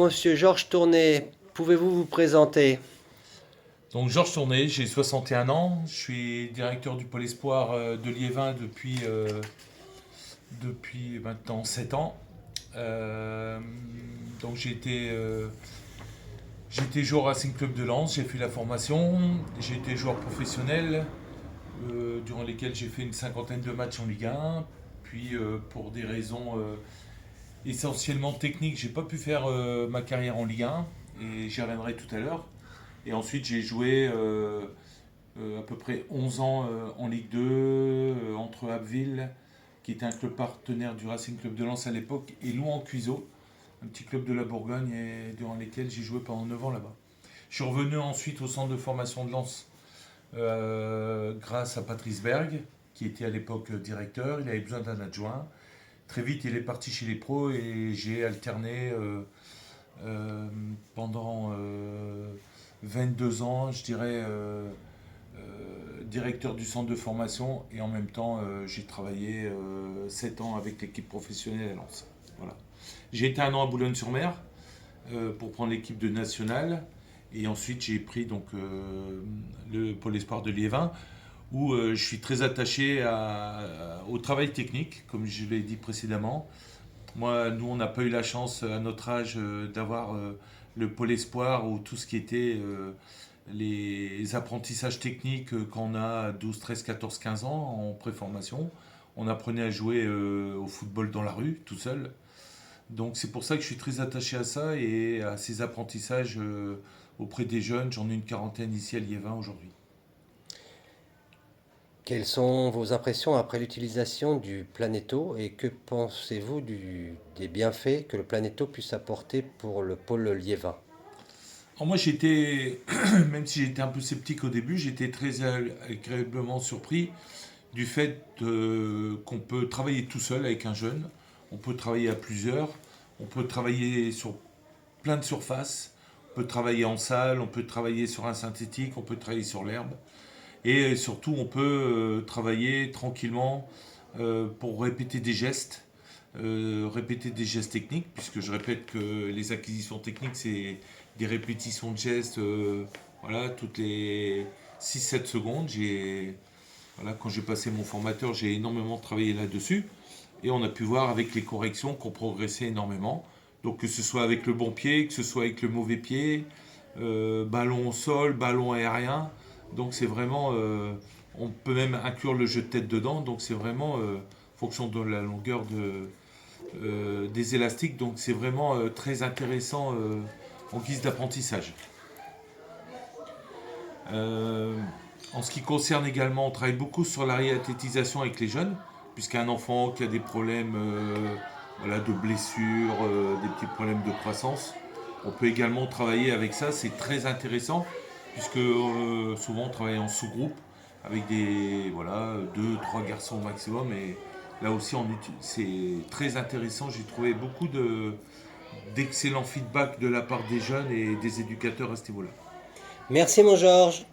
monsieur Georges Tourné, pouvez-vous vous présenter? Donc Georges Tourné, j'ai 61 ans, je suis directeur du pôle espoir de Liévin depuis maintenant 7 ans. Euh, donc j'ai été joueur au Racing Club de Lens, j'ai fait la formation, j'ai été joueur professionnel durant lesquels j'ai fait une cinquantaine de matchs en Ligue 1. Puis pour des raisons essentiellement techniques, j'ai pas pu faire ma carrière en Ligue 1 et j'y reviendrai tout à l'heure. Et ensuite, j'ai joué à peu près 11 ans en Ligue 2 entre Abbeville, qui était un club partenaire du Racing Club de Lens à l'époque, et Louhans-Cuiseaux, un petit club de la Bourgogne, et durant lesquels j'ai joué pendant 9 ans là-bas. Je suis revenu ensuite au centre de formation de Lens grâce à Patrice Berg, qui était à l'époque directeur. Il avait besoin d'un adjoint. Très vite, il est parti chez les pros et j'ai alterné pendant 22 ans, je dirais, directeur du centre de formation et en même temps, j'ai travaillé 7 ans avec l'équipe professionnelle à Lens. Voilà. J'ai été un an à Boulogne-sur-Mer pour prendre l'équipe de nationale et ensuite j'ai pris donc, le pôle espoir de Liévin où je suis très attaché au travail technique, comme je l'ai dit précédemment. Moi, nous, on n'a pas eu la chance à notre âge d'avoir le pôle espoir ou tout ce qui était les apprentissages techniques quand on a 12, 13, 14, 15 ans en préformation. On apprenait à jouer au football dans la rue, tout seul. Donc c'est pour ça que je suis très attaché à ça et à ces apprentissages auprès des jeunes. J'en ai une quarantaine ici à Liévin aujourd'hui. Quelles sont vos impressions après l'utilisation du Planeto et que pensez-vous des bienfaits que le Planeto puisse apporter pour le pôle liévin? Alors moi j'étais, même si j'étais un peu sceptique au début, j'étais très agréablement surpris du fait qu'on peut travailler tout seul avec un jeune, on peut travailler à plusieurs, on peut travailler sur plein de surfaces, on peut travailler en salle, on peut travailler sur un synthétique, on peut travailler sur l'herbe, et surtout on peut travailler tranquillement pour répéter des gestes techniques, puisque je répète que les acquisitions techniques c'est des répétitions de gestes, voilà, toutes les 6 7 secondes. Voilà, quand j'ai passé mon formateur, j'ai énormément travaillé là-dessus. Et on a pu voir avec les corrections qu'on progressait énormément. Donc que ce soit avec le bon pied, que ce soit avec le mauvais pied, ballon au sol, ballon aérien. Donc c'est vraiment... on peut même inclure le jeu de tête dedans. Donc c'est vraiment fonction de la longueur des élastiques. Donc c'est vraiment très intéressant en guise d'apprentissage. Euh, En ce qui concerne également, on travaille beaucoup sur la réathlétisation avec les jeunes, puisqu'un enfant qui a des problèmes voilà, de blessures, des petits problèmes de croissance, on peut également travailler avec ça. C'est très intéressant, puisque souvent on travaille en sous-groupe avec des voilà, deux, trois garçons au maximum. Et là aussi, c'est très intéressant. J'ai trouvé beaucoup d'excellents feedbacks de la part des jeunes et des éducateurs à ce niveau-là. Merci mon Georges.